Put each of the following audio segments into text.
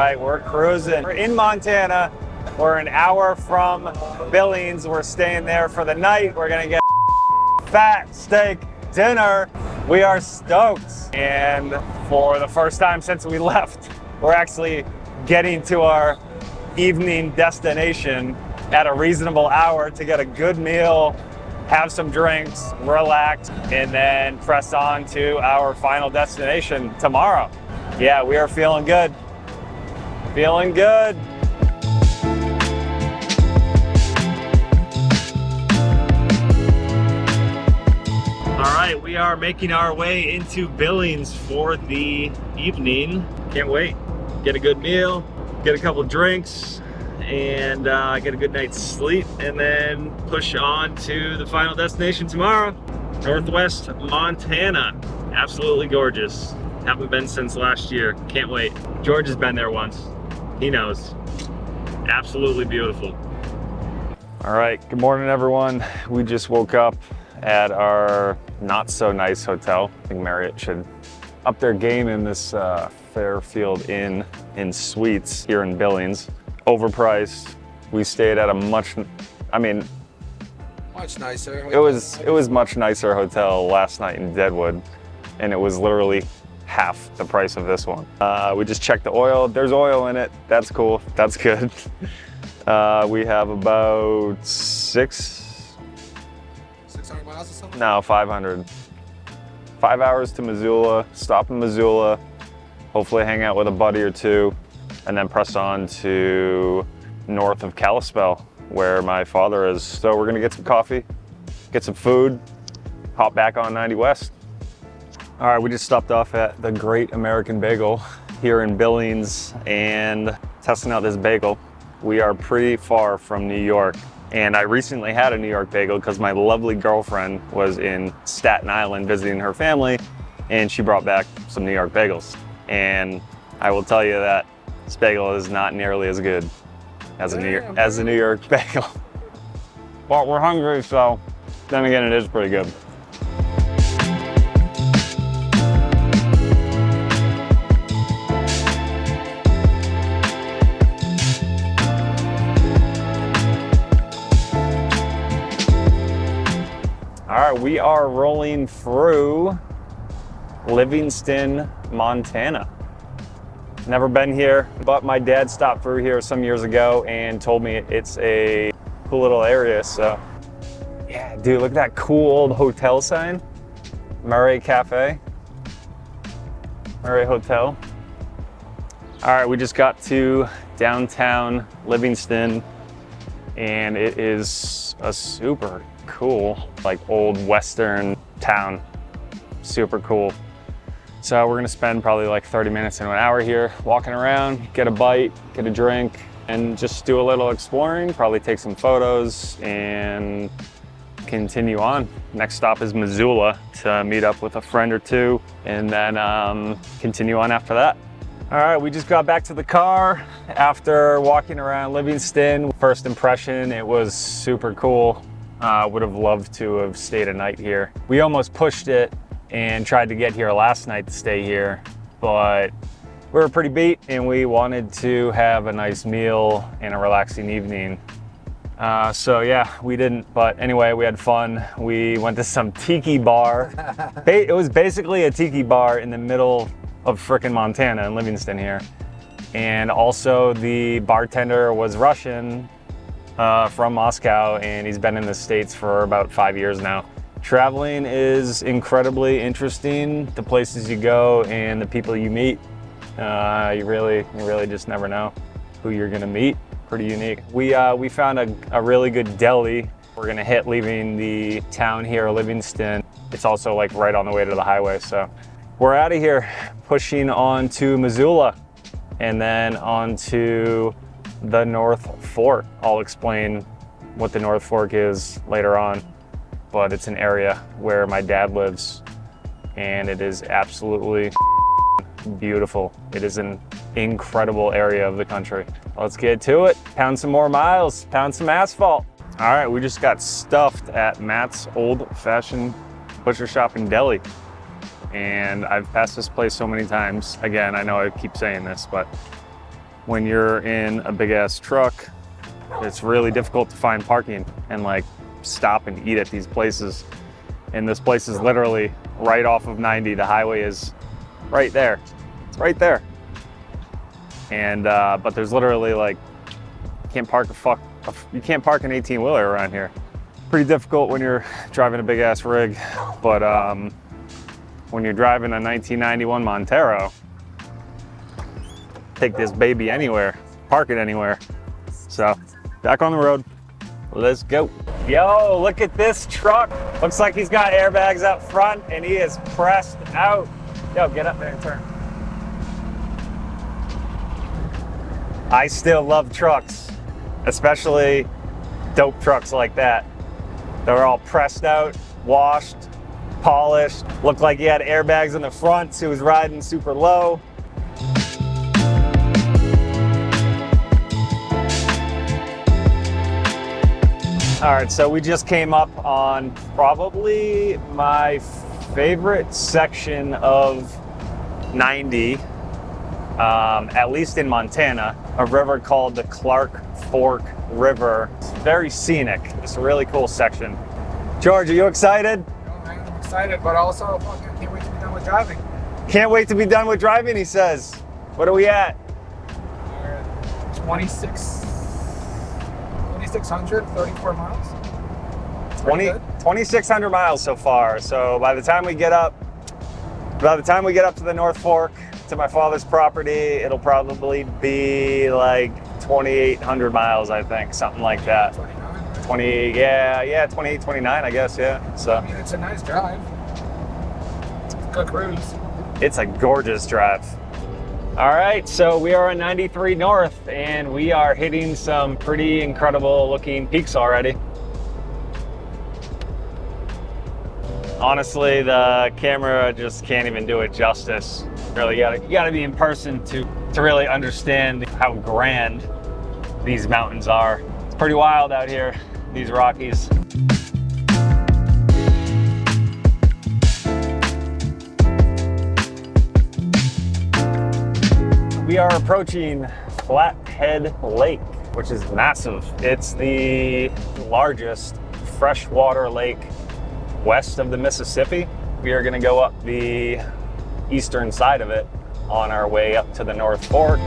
right, we're cruising. We're in Montana. We're an hour from Billings. We're staying there for the night. We're gonna get fat steak dinner. We are stoked. And for the first time since we left, we're actually getting to our evening destination at a reasonable hour to get a good meal, have some drinks, relax, and then press on to our final destination tomorrow. Yeah, we are feeling good. Feeling good. All right, we are making our way into Billings for the evening. Can't wait. Get a good meal, get a couple drinks, and get a good night's sleep, and then push on to the final destination tomorrow, Northwest Montana. Absolutely gorgeous. Haven't been since last year. Can't wait. George has been there once. He knows. Absolutely beautiful. All right, good morning, everyone. We just woke up at our not so nice hotel. I think Marriott should up their game in this Fairfield Inn in Suites here in Billings. Overpriced. We stayed at a much nicer hotel. It was much nicer hotel last night in Deadwood, and it was literally half the price of this one. We just checked the oil. There's oil in it. That's cool. That's good. We have about 600 miles or something? No, 500. 5 hours to Missoula, stop in Missoula, hopefully hang out with a buddy or two, and then press on to north of Kalispell, where my father is. So we're gonna get some coffee, get some food, hop back on 90 West. All right, we just stopped off at the Great American Bagel here in Billings and testing out this bagel. We are pretty far from New York, and I recently had a New York bagel because my lovely girlfriend was in Staten Island visiting her family, and she brought back some New York bagels. And I will tell you that this bagel is not nearly as good as a New York bagel. But we're hungry, so then again, it is pretty good. All right, we are rolling through Livingston, Montana. Never been here, but my dad stopped through here some years ago and told me it's a cool little area. So yeah, dude, look at that cool old hotel sign. Murray Cafe, Murray Hotel. All right, we just got to downtown Livingston, and it is a super cool, like old Western town. Super cool. So we're gonna spend probably like 30 minutes to an hour here, walking around, get a bite, get a drink, and just do a little exploring, probably take some photos and continue on. Next stop is Missoula to meet up with a friend or two, and then continue on after that. All right, we just got back to the car after walking around Livingston. First impression, it was super cool. Would have loved to have stayed a night here. We almost pushed it and tried to get here last night to stay here, but we were pretty beat and we wanted to have a nice meal and a relaxing evening. So yeah, we didn't, but anyway, we had fun. We went to some tiki bar. It was basically a tiki bar in the middle of frickin' Montana in Livingston here. And also the bartender was Russian, from Moscow, and he's been in the States for about 5 years now. Traveling is incredibly interesting. The places you go and the people you meet, you really just never know who you're gonna meet. Pretty unique. We found a really good deli. We're gonna hit leaving the town here, Livingston. It's also like right on the way to the highway, so we're out of here, pushing on to Missoula, and then on to the North Fork. I'll explain what the North Fork is later on, but it's an area where my dad lives, and it is absolutely beautiful. It is an incredible area of the country. Let's get to it. Pound some more miles, pound some asphalt. All right, we just got stuffed at Matt's Old Fashioned Butcher Shop and Deli, and I've passed this place so many times. Again, I know I keep saying this, but when you're in a big ass truck, it's really difficult to find parking and like stop and eat at these places. And this place is literally right off of 90. The highway is right there. It's right there. And but there's literally like, you can't park an 18-wheeler around here. Pretty difficult when you're driving a big ass rig, but when you're driving a 1991 Montero, take this baby anywhere, park it anywhere. So back on the road, let's go. Yo, look at this truck. Looks like he's got airbags up front and he is pressed out. Yo, get up there and turn. I still love trucks, especially dope trucks like that. They're all pressed out, washed, polished. Looked like he had airbags in the front, so he was riding super low. All right, so we just came up on probably my favorite section of 90, at least in Montana, a river called the Clark Fork River. It's very scenic. It's a really cool section. George, are you excited? I'm excited, but also fucking can't wait to be done with driving. Can't wait to be done with driving, he says. What are we at? 2,634 miles. 2,600 miles so far. So by the time we get up to the North Fork, to my father's property, it'll probably be like 2,800 miles, I think, something like that. 29. 28, 29, I guess, yeah. So I mean, it's a nice drive. It's a good cruise. it's a gorgeous drive. All right, so we are on 93 North and we are hitting some pretty incredible looking peaks already. Honestly, the camera just can't even do it justice. Really, you gotta be in person to really understand how grand these mountains are. It's pretty wild out here, these Rockies. We are approaching Flathead Lake, which is massive. It's the largest freshwater lake west of the Mississippi. We are gonna go up the eastern side of it on our way up to the North Fork.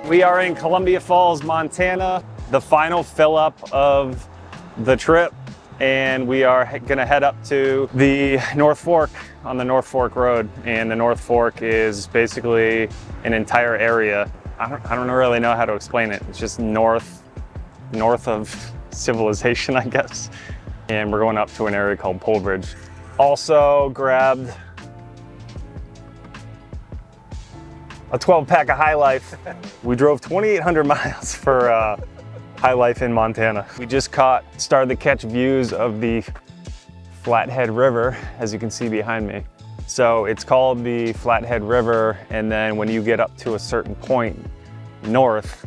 We are in Columbia Falls, Montana, the final fill up of the trip, and we are gonna head up to the North Fork on the North Fork Road. And the North Fork is basically an entire area. I don't really know how to explain it. It's just north of civilization, I guess. And we're going up to an area called Polebridge. Also grabbed a 12-pack of High Life. We drove 2,800 miles for High Life in Montana. We just started to catch views of the Flathead River, as you can see behind me. So it's called the Flathead River, and then when you get up to a certain point north,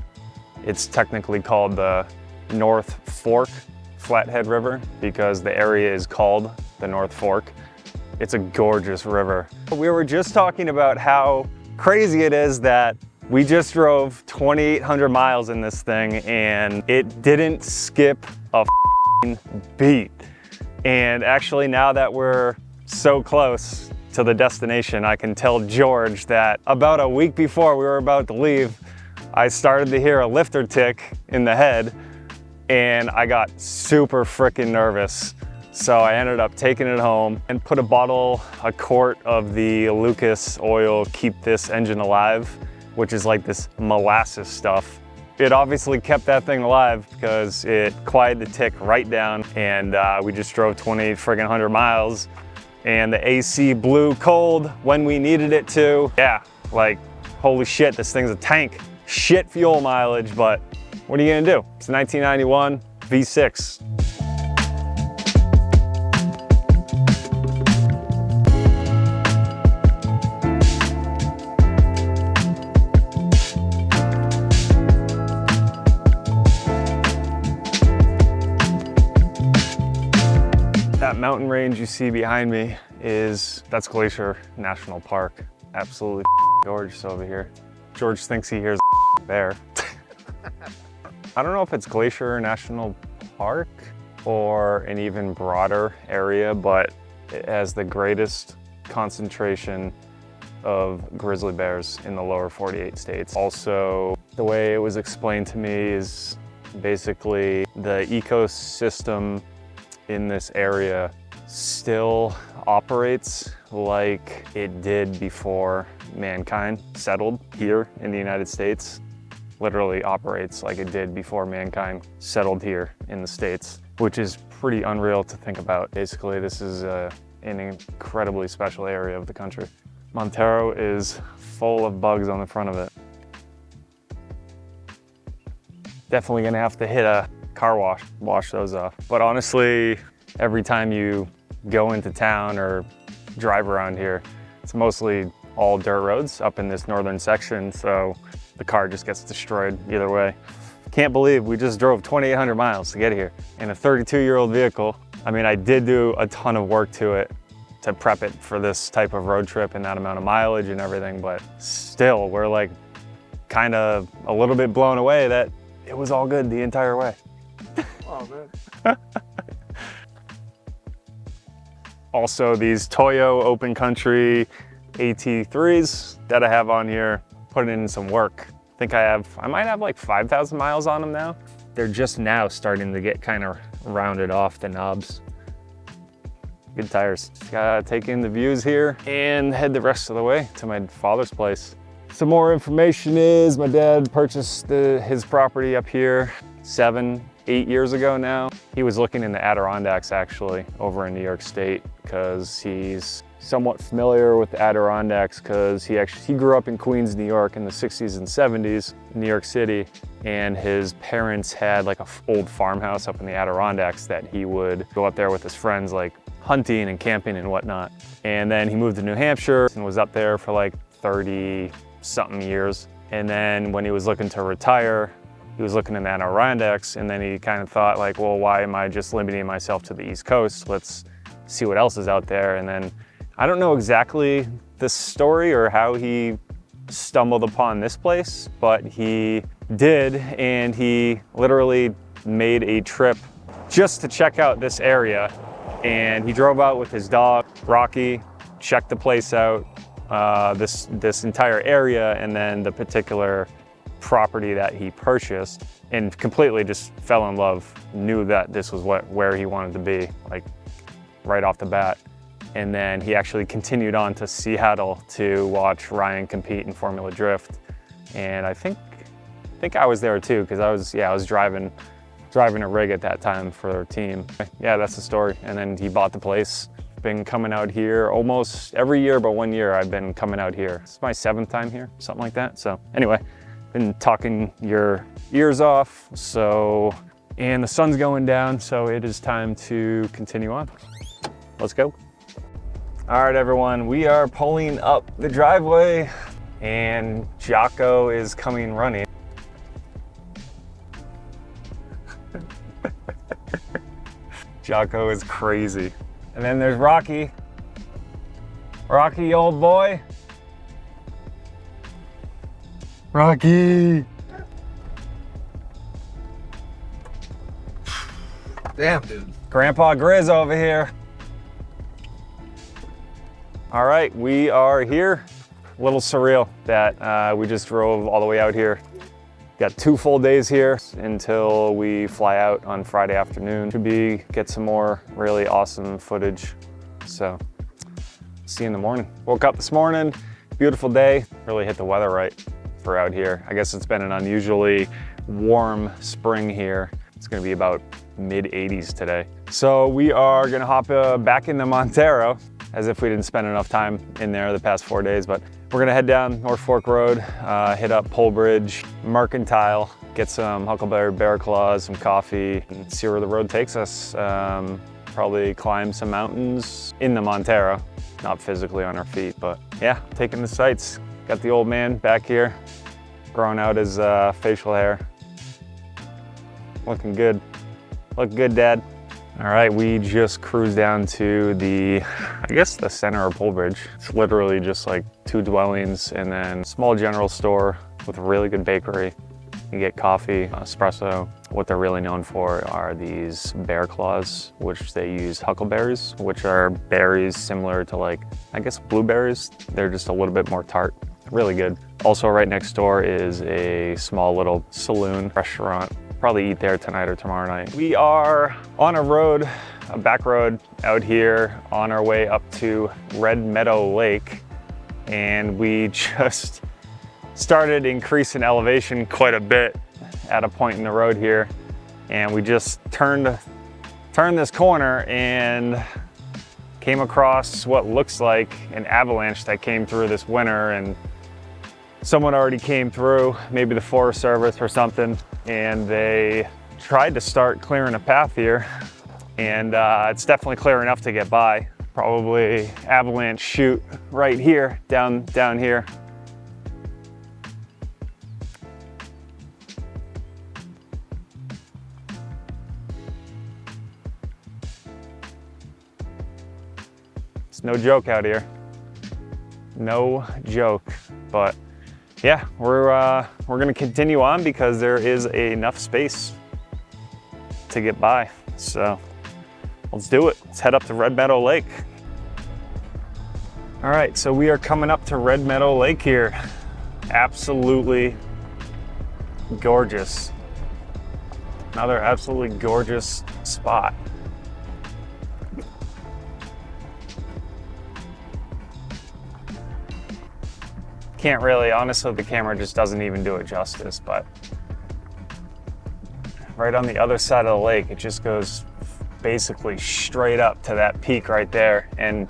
it's technically called the North Fork Flathead River because the area is called the North Fork. It's a gorgeous river. We were just talking about how crazy it is that we just drove 2,800 miles in this thing and it didn't skip a beat. And actually, now that we're so close to the destination, I can tell George that about a week before we were about to leave, I started to hear a lifter tick in the head and I got super freaking nervous. So I ended up taking it home and put a quart of the Lucas oil, Keep This Engine Alive, which is like this molasses stuff. It obviously kept that thing alive because it quieted the tick right down, and we just drove 2,800 miles and the AC blew cold when we needed it to. Yeah, like, holy shit, this thing's a tank. Shit fuel mileage, but what are you gonna do? It's a 1991 V6. mountain range you see behind me that's Glacier National Park. Absolutely gorgeous over here. George thinks he hears a bear. I don't know if it's Glacier National Park or an even broader area, but it has the greatest concentration of grizzly bears in the lower 48 states. Also, the way it was explained to me is basically the ecosystem in this area still operates like it did before mankind settled here in the United States. Literally operates like it did before mankind settled here in the States, which is pretty unreal to think about. Basically, this is an incredibly special area of the country. Montero is full of bugs on the front of it. Definitely gonna have to hit a car wash those off. But honestly, every time you go into town or drive around here, it's mostly all dirt roads up in this northern section, so the car just gets destroyed either way. Can't believe we just drove 2,800 miles to get here in a 32-year-old vehicle. I mean, I did do a ton of work to it to prep it for this type of road trip and that amount of mileage and everything, but still, we're like kind of a little bit blown away that it was all good the entire way. Oh, man. Also, these Toyo open country AT3s that I have on here, putting in some work. I might have like 5,000 miles on them now. They're just now starting to get kind of rounded off the knobs. Good tires. Just gotta take in the views here and head the rest of the way to my father's place. Some more information is my dad purchased his property up here 7, 8 years ago now. He was looking in the Adirondacks actually over in New York State because he's somewhat familiar with the Adirondacks because he grew up in Queens, New York in the 60s and 70s, New York City, and his parents had like an old farmhouse up in the Adirondacks that he would go up there with his friends, like hunting and camping and whatnot. And then he moved to New Hampshire and was up there for like 30-something years. And then when he was looking to retire, he was looking in the Adirondacks, and then he kind of thought like, well, why am I just limiting myself to the East Coast? Let's see what else is out there. And then I don't know exactly the story or how he stumbled upon this place, but he did, and he literally made a trip just to check out this area. And he drove out with his dog, Rocky, checked the place out, this entire area, and then the particular property that he purchased, and completely just fell in love, knew that this was where he wanted to be, like right off the bat. And then he actually continued on to Seattle to watch Ryan compete in Formula Drift. And I think I was there too, because I was driving a rig at that time for their team. Yeah, that's the story. And then he bought the place. Been coming out here almost every year, but 1 year I've been coming out here. It's my 7th time here, something like that. So anyway, been talking your ears off. And the sun's going down, so it is time to continue on. Let's go. All right, everyone, we are pulling up the driveway and Jocko is coming running. Jocko is crazy. And then there's Rocky. Rocky, old boy. Rocky. Damn, dude. Grandpa Grizz over here. All right, we are here. A little surreal that we just drove all the way out here. Got 2 full days here until we fly out on Friday afternoon. Should get some more really awesome footage. So, see you in the morning. Woke up this morning, beautiful day. Really hit the weather right for out here. I guess it's been an unusually warm spring here. It's gonna be about mid-80s today. So we are gonna hop back into Montero, as if we didn't spend enough time in there the past 4 days, but we're gonna head down North Fork Road, hit up Pole Bridge, Mercantile, get some Huckleberry Bear Claws, some coffee, and see where the road takes us. Probably climb some mountains in the Montero, not physically on our feet, but yeah, taking the sights. Got the old man back here, growing out his facial hair. Looking good. Look good, Dad. All right, we just cruised down to the, I guess the center of Polbridge. It's literally just like 2 dwellings and then a small general store with a really good bakery. You get coffee, espresso. What they're really known for are these bear claws, which they use huckleberries, which are berries similar to like, I guess blueberries. They're just a little bit more tart. Really good. Also right next door is a small little saloon restaurant. Probably eat there tonight or tomorrow night. We are on a road, a back road out here on our way up to Red Meadow Lake. And we just started increasing elevation quite a bit at a point in the road here. And we just turned this corner and came across what looks like an avalanche that came through this winter, and someone already came through, maybe the Forest Service or something, and they tried to start clearing a path here. And it's definitely clear enough to get by. Probably avalanche chute right here, down here. It's no joke out here. No joke. But yeah, we're gonna continue on because there is enough space to get by. So let's do it. Let's head up to Red Meadow Lake. All right, so we are coming up to Red Meadow Lake here. Absolutely gorgeous. Another absolutely gorgeous spot. Can't really, honestly, the camera just doesn't even do it justice, but right on the other side of the lake, it just goes basically straight up to that peak right there. And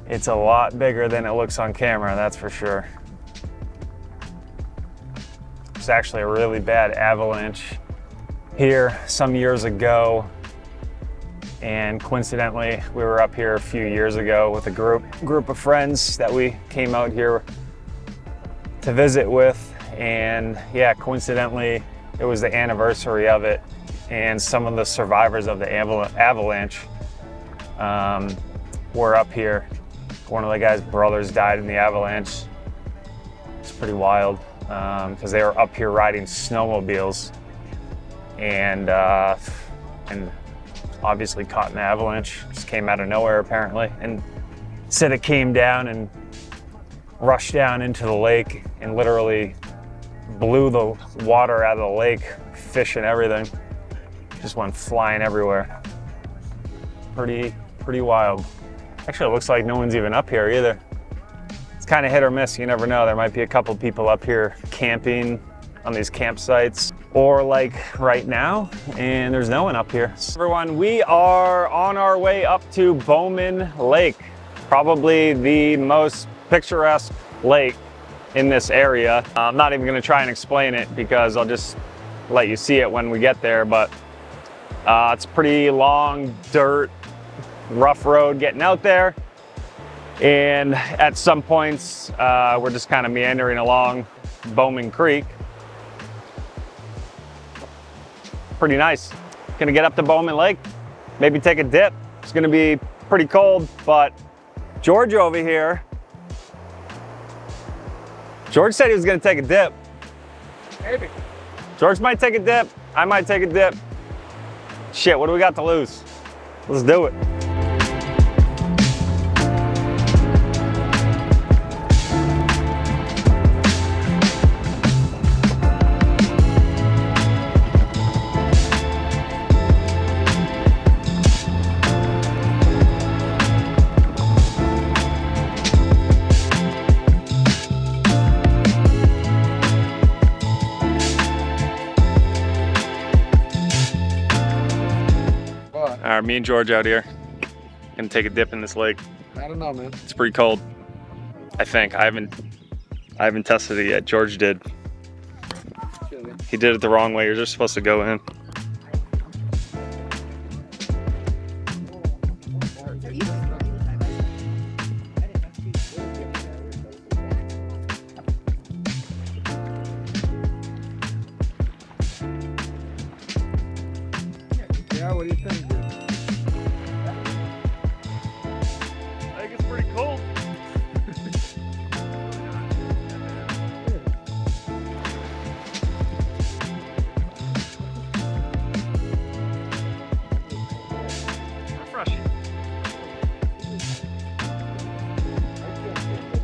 it's a lot bigger than it looks on camera, that's for sure. There's actually a really bad avalanche here some years ago. And coincidentally, we were up here a few years ago with a group of friends that we came out here to visit with. And yeah, coincidentally, it was the anniversary of it. And some of the survivors of the avalanche were up here. One of the guy's brothers died in the avalanche. It's pretty wild because they were up here riding snowmobiles and obviously caught an avalanche. Just came out of nowhere apparently, and said it came down and rushed down into the lake and literally blew the water out of the lake, fish and everything. Just went flying everywhere. Pretty wild. Actually, it looks like no one's even up here either. It's kind of hit or miss, you never know. There might be a couple people up here camping on these campsites, or like right now, and there's no one up here. Everyone, we are on our way up to Bowman Lake, probably the most picturesque lake in this area. I'm not even gonna try and explain it because I'll just let you see it when we get there, but it's pretty long, dirt, rough road getting out there. And at some points, we're just kind of meandering along Bowman Creek. Pretty nice. Gonna get up to Bowman Lake, maybe take a dip. It's gonna be pretty cold, but George over here, George said he was gonna take a dip. Maybe. George might take a dip, I might take a dip. Shit, what do we got to lose? Let's do it. Me and George out here, gonna take a dip in this lake. I don't know, man. It's pretty cold, I think. I haven't tested it yet. George did. He did it the wrong way. You're just supposed to go in. Yeah, what do you think, dude? I think it's pretty cool. Refreshing.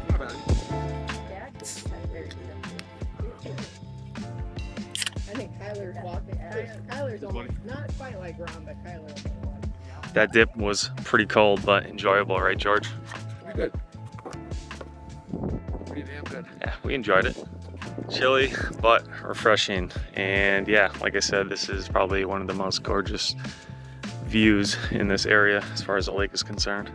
Not bad. I think Kyler's walking. Kyler's almost not quite like Ron, but Kyler almost like. That dip was pretty cold, but enjoyable, right, George? Pretty good. Pretty damn good. Yeah, we enjoyed it. Chilly, but refreshing. And yeah, like I said, this is probably one of the most gorgeous views in this area as far as the lake is concerned.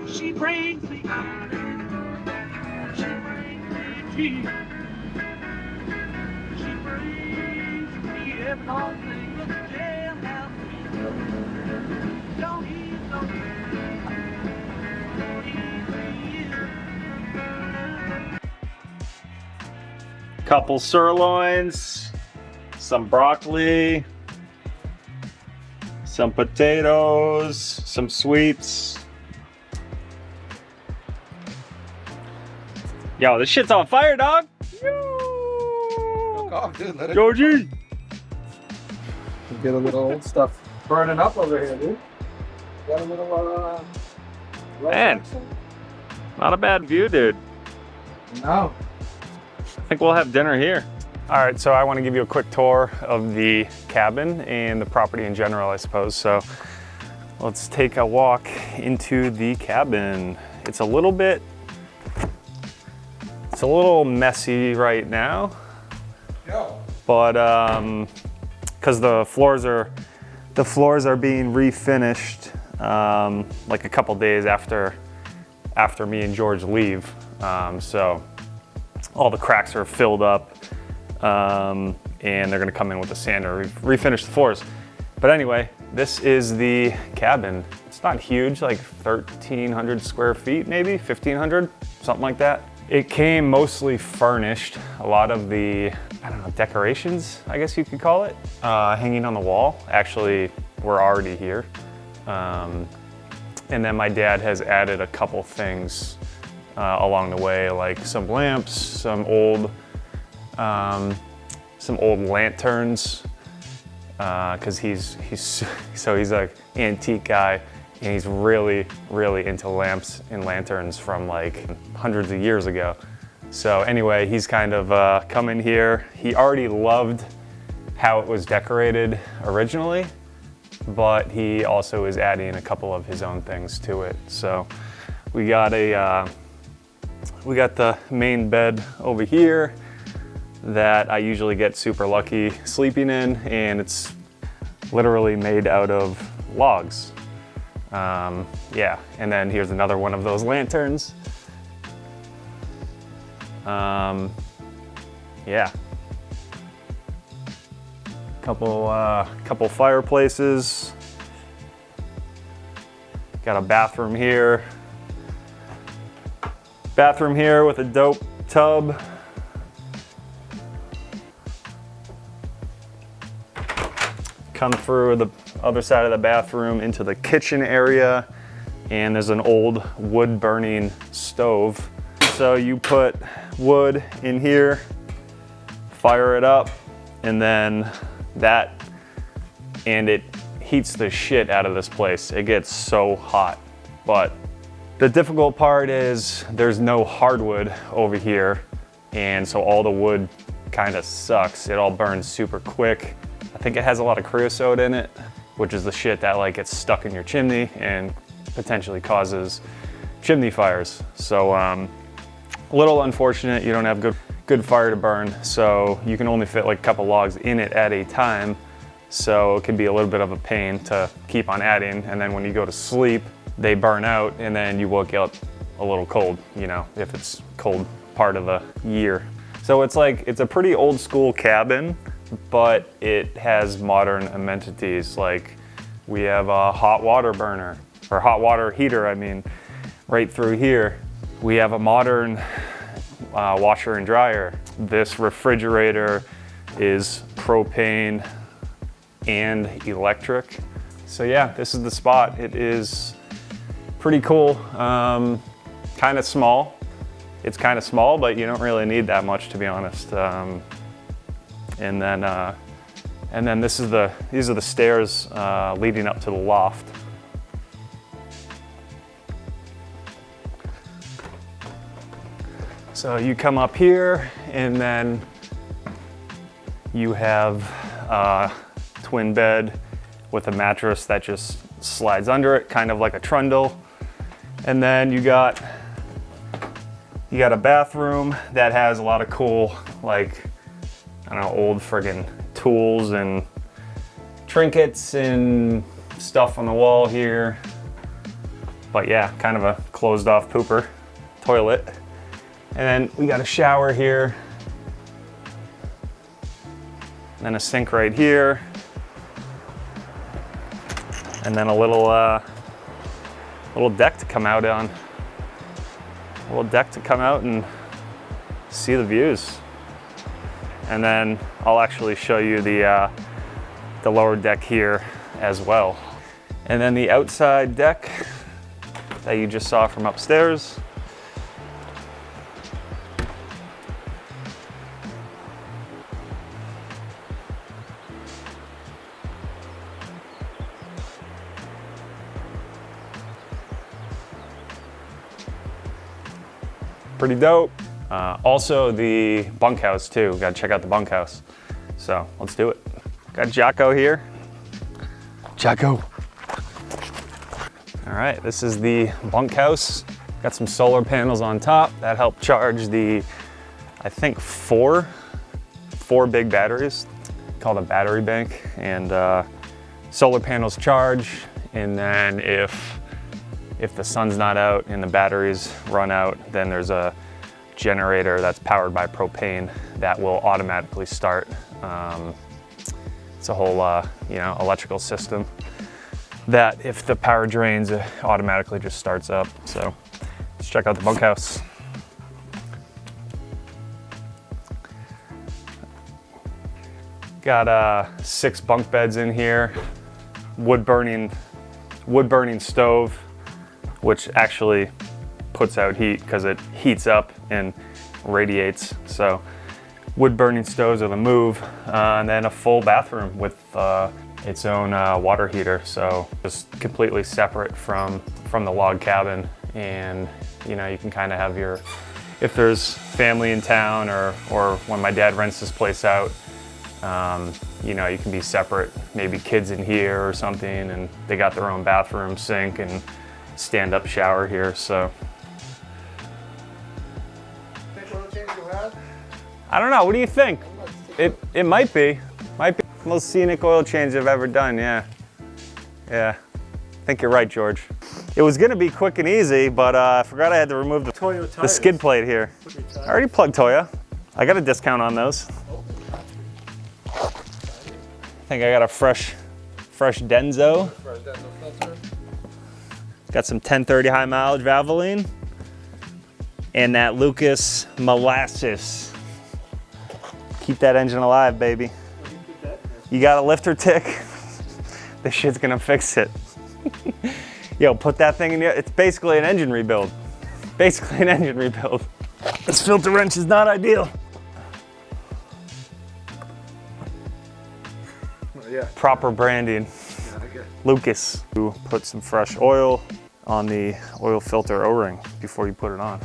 She brings me honey, she brings me tea, she brings me everything but the jailhouse. Don't eat no Couple sirloins, some broccoli, some potatoes, some sweets. Yo, this shit's on fire, dog. Fuck off, dude. Let it Georgie. get a little stuff burning up over here, dude. Got a little, Man. Not a bad view, dude. No. I think we'll have dinner here. All right, so I want to give you a quick tour of the cabin and the property in general, I suppose. So let's take a walk into the cabin. It's a little messy right now, Yo. but because the floors are being refinished like a couple days after me and George leave. So all the cracks are filled up, and they're gonna come in with a sander, refinish the floors. But anyway, this is the cabin. It's not huge, like 1,300 square feet, maybe 1,500, something like that. It came mostly furnished. A lot of the, I don't know, decorations, I guess you could call it, hanging on the wall, actually were already here. And then my dad has added a couple things along the way, like some lamps, some old lanterns, because he's an antique guy, and he's really into lamps and lanterns from like hundreds of years ago. So anyway, he's kind of come in here. He already loved how it was decorated originally, but he also is adding a couple of his own things to it. So we got the main bed over here that I usually get super lucky sleeping in, and it's literally made out of logs. Yeah, and then here's another one of those lanterns. Yeah. Couple fireplaces. Got a bathroom here. Bathroom here with a dope tub. Come through the other side of the bathroom into the kitchen area, and there's an old wood burning stove. So you put wood in here, fire it up, and then it heats the shit out of this place. It gets so hot. But the difficult part is there's no hardwood over here, and so all the wood kind of sucks. It all burns super quick. I think it has a lot of creosote in it, which is the shit that like gets stuck in your chimney and potentially causes chimney fires. So a little unfortunate you don't have good fire to burn, so you can only fit like a couple logs in it at a time. So it can be a little bit of a pain to keep on adding, and then when you go to sleep, they burn out, and then you wake up a little cold, you know, if it's cold part of the year. So it's a pretty old school cabin, but it has modern amenities. Like we have a hot water burner, or hot water heater, I mean, right through here. We have a modern washer and dryer. This refrigerator is propane and electric. So yeah, this is the spot. It is pretty cool. Kind of small. It's kind of small, but you don't really need that much, to be honest. And then these are the stairs leading up to the loft. So you come up here, and then you have a twin bed with a mattress that just slides under it, kind of like a trundle. And then you got a bathroom that has a lot of cool, like, I don't know, old friggin' tools and trinkets and stuff on the wall here. But yeah, kind of a closed off pooper toilet. And then we got a shower here. And then a sink right here. And then a little deck to come out on. A little deck to come out and see the views. And then I'll actually show you the lower deck here as well. And then the outside deck that you just saw from upstairs. Pretty dope. Also the bunkhouse too. Gotta check out the bunkhouse. So let's do it. Got Jocko here. Jocko. All right, this is the bunkhouse. Got some solar panels on top that help charge the, I think four big batteries called a battery bank. And solar panels charge, and then if the sun's not out and the batteries run out, then there's a generator that's powered by propane that will automatically start. It's a whole electrical system that if the power drains, it automatically just starts up. So let's check out the bunkhouse. Got 6 bunk beds in here, wood burning stove, which actually puts out heat because it heats up and radiates. So wood burning stoves are the move. And then a full bathroom with its own water heater. So just completely separate from the log cabin. And you can kind of have if there's family in town or when my dad rents this place out, you can be separate, maybe kids in here or something, and they got their own bathroom, sink, and stand-up shower here. So I don't know, what do you think? It might be most scenic oil change I've ever done. Yeah, I think you're right, George. It was gonna be quick and easy, but I forgot I had to remove the skid plate here. I already plugged Toya. I got a discount on those. I think I got a fresh Denso. Got some 1030 high mileage Valvoline. And that Lucas molasses. Keep that engine alive, baby. You got a lifter tick? This shit's gonna fix it. Yo, put that thing in here. It's basically an engine rebuild. This filter wrench is not ideal. Yeah. Proper branding. Lucas. You put some fresh oil on the oil filter O-ring before you put it on.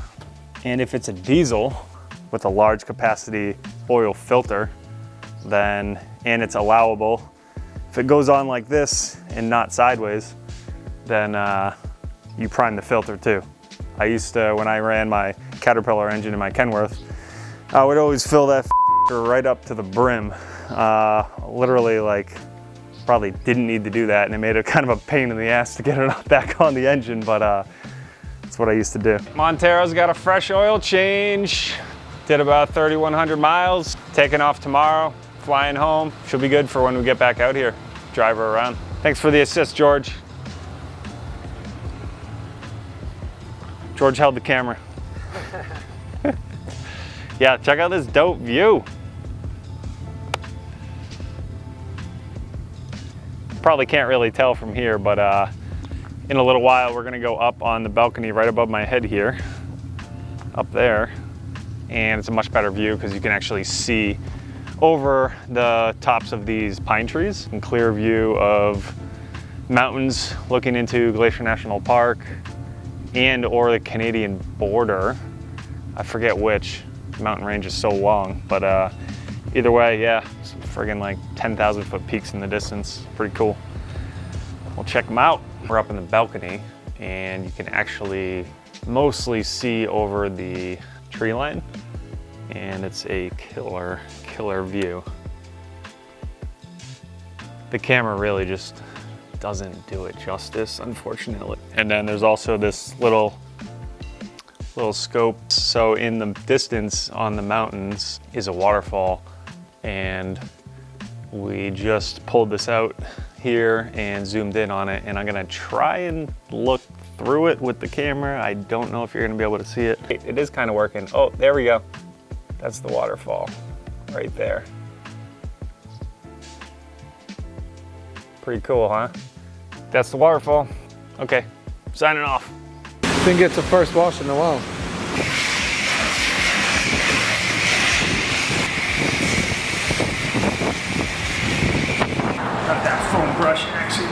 And if it's a diesel with a large capacity oil filter, then, and it's allowable, if it goes on like this and not sideways, then you prime the filter too. I used to, when I ran my Caterpillar engine in my Kenworth, I would always fill that right up to the brim. Literally, like, probably didn't need to do that, and it made it kind of a pain in the ass to get it back on the engine, but that's what I used to do. Montero's got a fresh oil change. Did about 3,100 miles, taking off tomorrow, flying home. Should be good for when we get back out here, drive her around. Thanks for the assist, George. George held the camera. Yeah, check out this dope view. Probably can't really tell from here, but in a little while we're gonna go up on the balcony right above my head here, up there. And it's a much better view because you can actually see over the tops of these pine trees and clear view of mountains looking into Glacier National Park and or the Canadian border. I forget which, mountain range is so long, but either way, yeah, it's friggin' like 10,000 foot peaks in the distance. Pretty cool. We'll check them out. We're up in the balcony and you can actually mostly see over the tree line, and it's a killer view. The camera really just doesn't do it justice, unfortunately. And then there's also this little scope. So in the distance on the mountains is a waterfall, and we just pulled this out here and zoomed in on it, and I'm gonna try and look through it with the camera. I don't know if you're gonna be able to see it. It is kind of working. Oh, there we go. That's the waterfall right there. Pretty cool, huh? That's the waterfall. Okay, signing off. I think it's the first wash in a while. Got that foam brush action.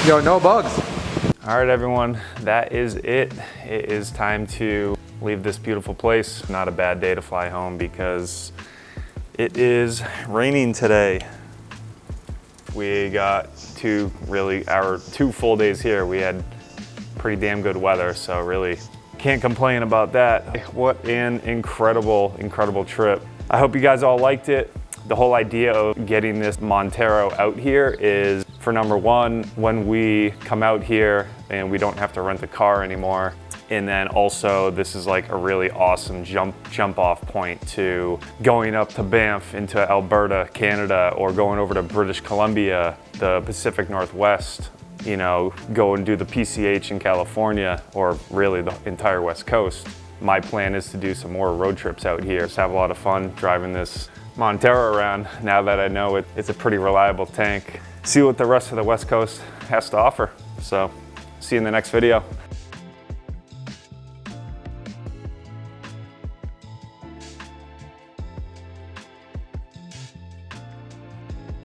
Yo, no bugs. All right, everyone, that is it. It is time to leave this beautiful place. Not a bad day to fly home because it is raining today. We got our 2 full days here. We had pretty damn good weather, so really can't complain about that. What an incredible trip. I hope you guys all liked it. The whole idea of getting this Montero out here is, for number one, when we come out here and we don't have to rent a car anymore. And then also this is like a really awesome jump off point to going up to Banff into Alberta, Canada, or going over to British Columbia, the Pacific Northwest, you know, go and do the PCH in California, or really the entire West Coast. My plan is to do some more road trips out here. Just have a lot of fun driving this Montero around now that I know it's a pretty reliable tank. See what the rest of the West Coast has to offer. So, see you in the next video.